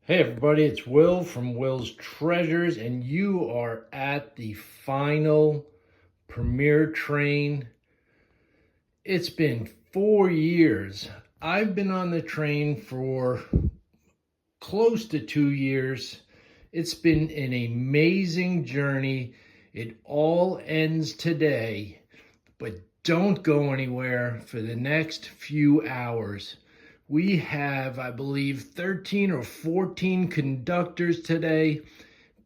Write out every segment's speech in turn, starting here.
Hey everybody, it's Will from Will's Treasures, and you are at the final Premier train. It's been 4 years. I've been on the train for close to 2 years. It's been an amazing journey. It all ends today, but don't go anywhere for the next few hours. We have, I believe, 13 or 14 conductors today.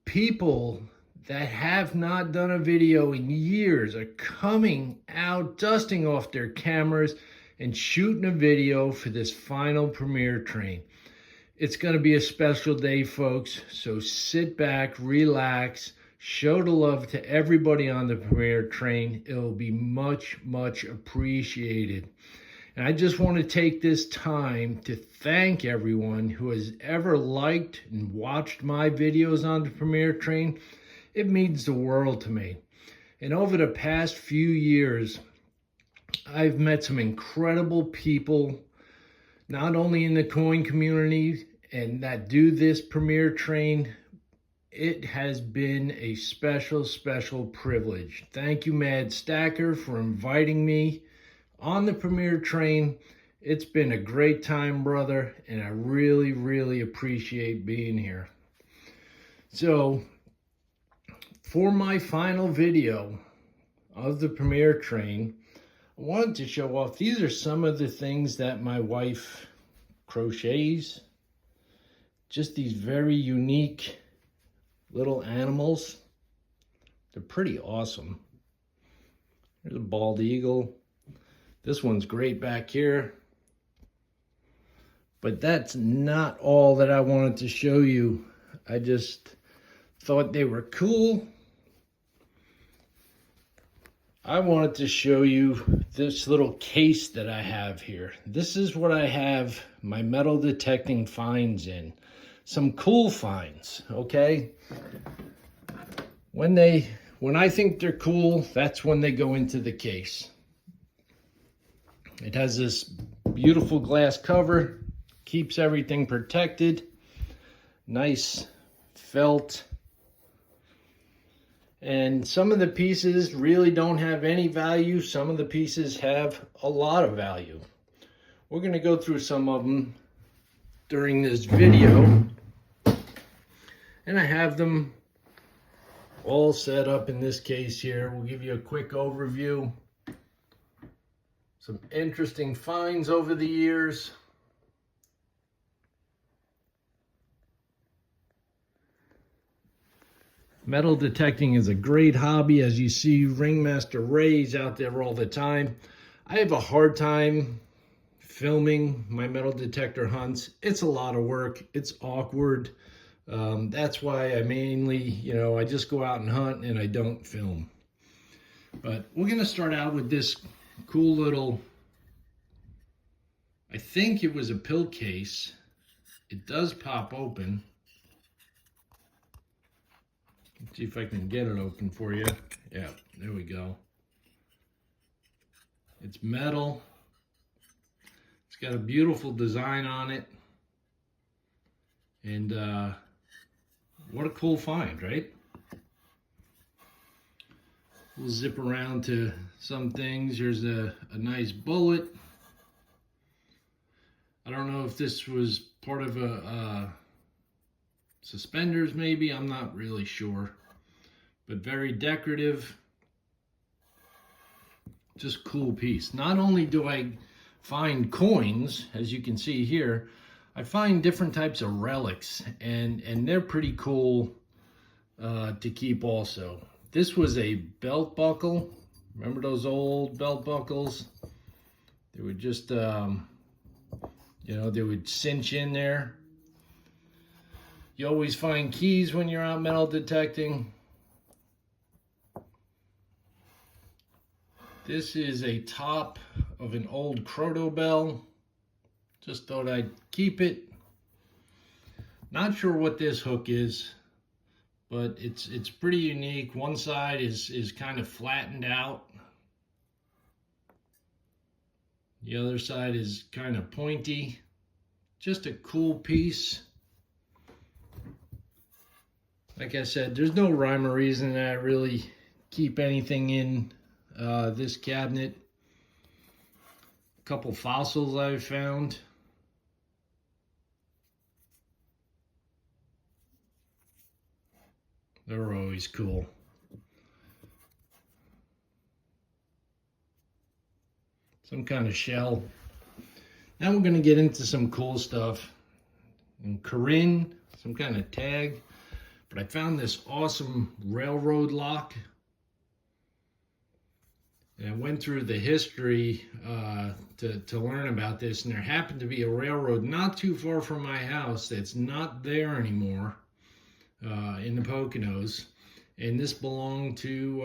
People that have not done a video in years are coming out, dusting off their cameras and shooting a video for this final Premier train. It's going to be a special day, folks. So sit back, relax, show the love to everybody on the Premier train. It'll be much, much appreciated. And I just want to take this time to thank everyone who has ever liked and watched my videos on the Premier train. It means the world to me. And over the past few years, I've met some incredible people, not only in the coin community and that do this Premier train. It has been a special, special privilege. Thank you, Mad Stacker, for inviting me on the Premier train. It's been a great time, brother, and I really, really appreciate being here. So, for my final video of the Premier train, I wanted to show off. These are some of the things that my wife crochets. Just these very unique little animals. They're pretty awesome. There's a bald eagle. This one's great back here. But that's not all that I wanted to show you. I just thought they were cool. I wanted to show you this little case that I have here. This is what I have my metal detecting finds in. Some cool finds, okay? When I think they're cool, that's when they go into the case. It has this beautiful glass cover, keeps everything protected, nice felt. And some of the pieces really don't have any value. Some of the pieces have a lot of value. We're going to go through some of them during this video. And I have them all set up in this case here. We'll give you a quick overview. Some interesting finds over the years. Metal detecting is a great hobby. As you see, Ringmaster Ray's out there all the time. I have a hard time filming my metal detector hunts. It's a lot of work. It's awkward. That's why I mainly, I just go out and hunt and I don't film. But we're going to start out with this cool little, I think it was a pill case. It does pop open. Let's see if I can get it open for you. Yeah, there we go. It's metal. It's got a beautiful design on it. And what a cool find, right? We'll zip around to some things. There's a nice bullet. I don't know if this was part of a suspenders maybe. I'm not really sure. But very decorative. Just cool piece. Not only do I find coins, as you can see here, I find different types of relics, and they're pretty cool to keep also. This was a belt buckle. Remember those old belt buckles? They would just, they would cinch in there. You always find keys when you're out metal detecting. This is a top of an old Croto bell. Just thought I'd keep it. Not sure what this hook is, but it's pretty unique. One side is kind of flattened out. The other side is kind of pointy. Just a cool piece. Like I said, there's no rhyme or reason that I really keep anything in this cabinet. A couple fossils I've found. They're always cool. Some kind of shell. Now we're going to get into some cool stuff. And Corinne, some kind of tag. But I found this awesome railroad lock. And I went through the history to learn about this. And there happened to be a railroad not too far from my house that's not there anymore in the Poconos. And this belonged to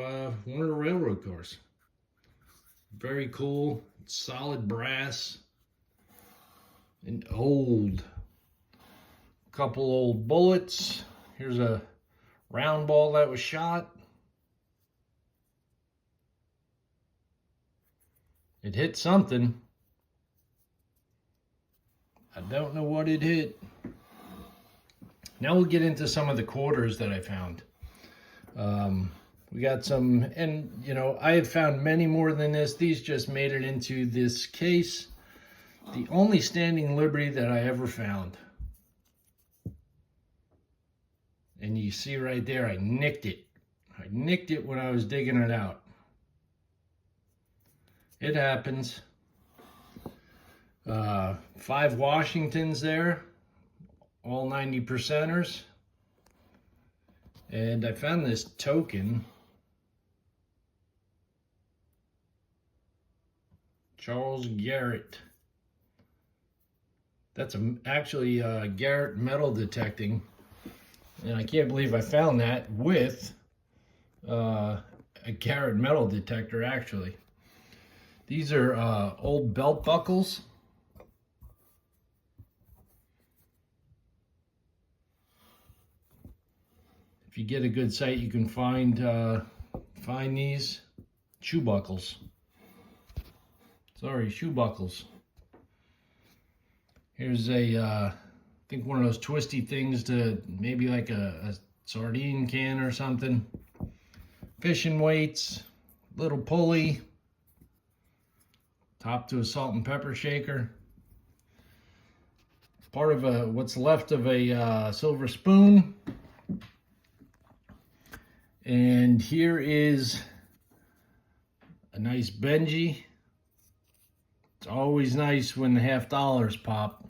one of the railroad cars. Very cool, solid brass. An old, couple old bullets. Here's a round ball that was shot. It hit something. I don't know what it hit. Now we'll get into some of the quarters that I found. We got some, and you know, I have found many more than this. These just made it into this case. The only standing Liberty that I ever found. And you see right there, I nicked it. I nicked it when I was digging it out. It happens. 5 Washingtons there, all 90%ers. And I found this token. Charles Garrett. That's actually Garrett metal detecting. And I can't believe I found that with a Garrett metal detector, actually. These are old belt buckles. If you get a good sight, you can find these shoe buckles. Sorry, shoe buckles. Here's a, I think one of those twisty things to maybe like a sardine can or something. Fishing weights, little pulley, top to a salt and pepper shaker. Part of what's left of a silver spoon. And here is a nice Benji. It's always nice when the $50 pop.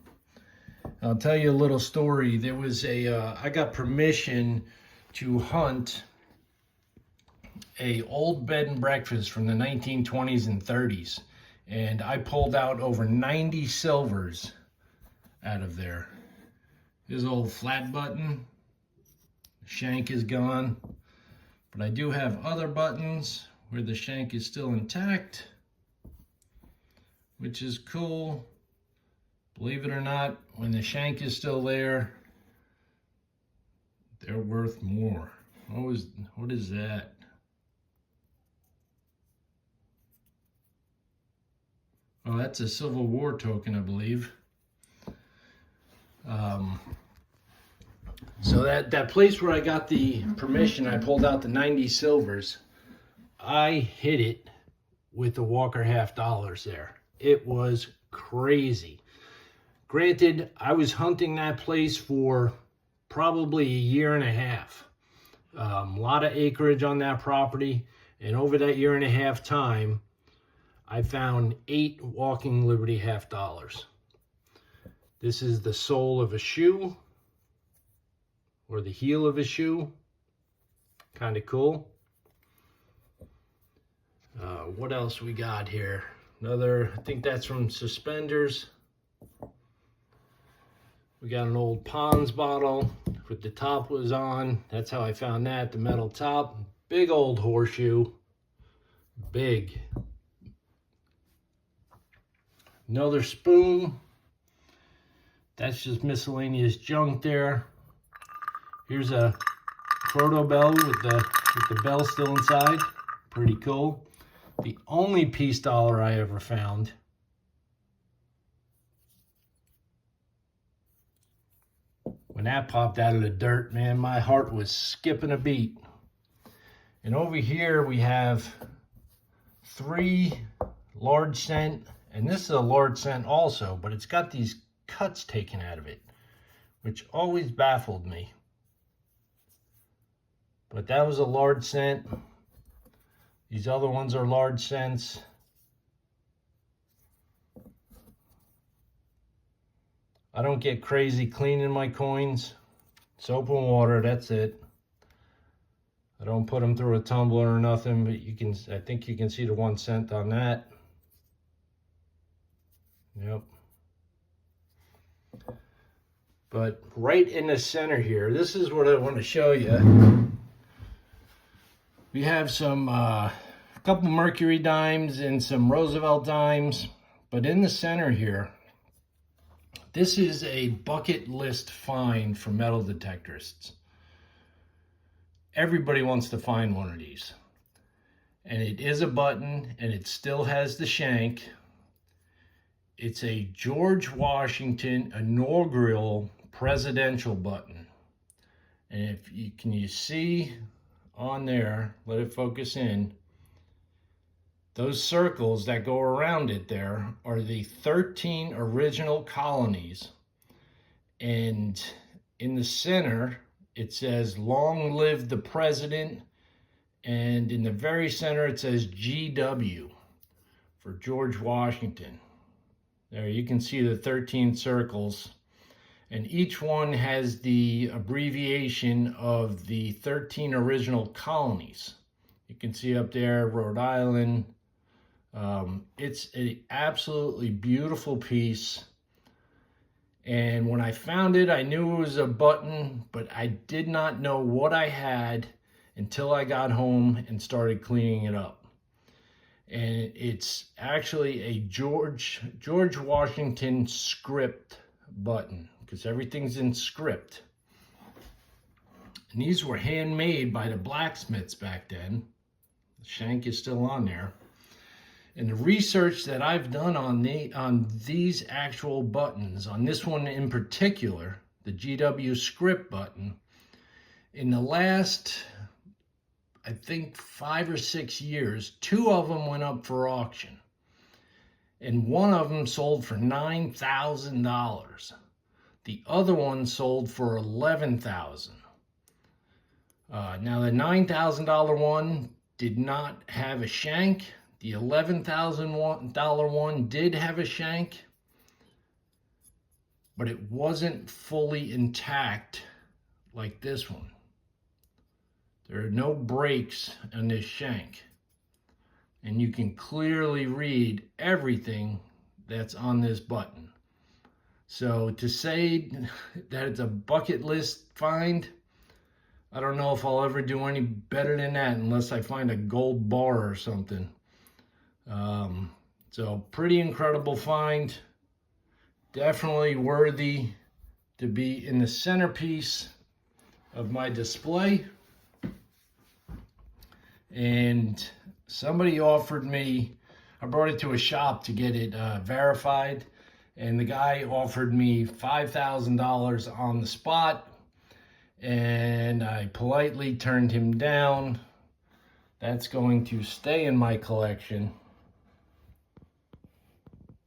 I'll tell you a little story. There was I got permission to hunt a old bed and breakfast from the 1920s and 30s. And I pulled out over 90 silvers out of there. This old flat button. The shank is gone. But I do have other buttons where the shank is still intact, which is cool. Believe it or not, when the shank is still there, they're worth more. What is that? Oh, that's a Civil War token, I believe. So that place where I got the permission, I pulled out the 90 silvers. I hit it with the Walker $50 there. It was crazy. Granted, I was hunting that place for probably a year and a half. A lot of acreage on that property. And over that year and a half time, I found 8 Walking Liberty $50. This is the sole of a shoe, or the heel of a shoe. Kind of cool. What else we got here? Another, I think that's from suspenders. We got an old Pond's bottle with the top was on. That's how I found that, the metal top. Big old horseshoe. Big. Another spoon. That's just miscellaneous junk there. Here's a proto bell with the bell still inside. Pretty cool. The only peace dollar I ever found. When that popped out of the dirt, man, my heart was skipping a beat. And over here we have 3 large cent, and this is a large cent also, but it's got these cuts taken out of it, which always baffled me. But that was a large cent. These other ones are large cents. I don't get crazy cleaning my coins. Soap and water, that's it. I don't put them through a tumbler or nothing, but I think you can see the 1 cent on that. Yep. But right in the center here, this is what I want to show you. We have some, a couple Mercury dimes and some Roosevelt dimes, but in the center here, this is a bucket list find for metal detectorists. Everybody wants to find one of these. And it is a button, and it still has the shank. It's a George Washington inaugural presidential button. And if you can you see on there, let it focus in, those circles that go around it there are the 13 original colonies. And in the center, it says, "Long live the president." And in the very center, it says GW for George Washington. There you can see the 13 circles. And each one has the abbreviation of the 13 original colonies. You can see up there, Rhode Island. It's an absolutely beautiful piece. And when I found it, I knew it was a button, but I did not know what I had until I got home and started cleaning it up. And it's actually a George Washington script button, because everything's in script. And these were handmade by the blacksmiths back then. The shank is still on there. And the research that I've done on these actual buttons, on this one in particular, the GW script button, in the last, I think 5 or 6 years, 2 of them went up for auction. And one of them sold for $9,000. The other one sold for $11,000. Now the $9,000 one did not have a shank. The $11,000 one did have a shank, but it wasn't fully intact like this one. There are no breaks on this shank, and you can clearly read everything that's on this button. So to say that it's a bucket list find, I don't know if I'll ever do any better than that unless I find a gold bar or something. So pretty incredible find. Definitely worthy to be in the centerpiece of my display. And somebody offered me, I brought it to a shop to get it verified, and the guy offered me $5,000 on the spot, and I politely turned him down. That's going to stay in my collection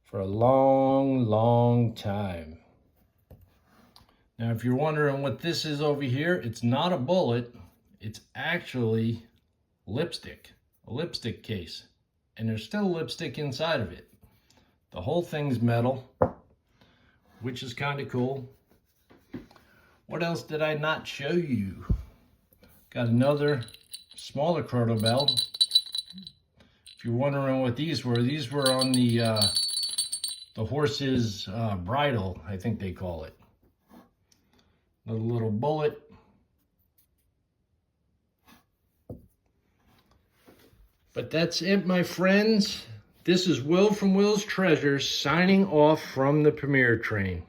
for a long, long time. Now, if you're wondering what this is over here, it's not a bullet. It's actually lipstick, a lipstick case. And there's still lipstick inside of it. The whole thing's metal, which is kind of cool. What else did I not show you? Got another smaller Croto Bell. If you're wondering what these were on the horse's bridle, I think they call it. Another little bullet. But that's it, my friends. This is Will from Will's Treasures signing off from the Premier Train.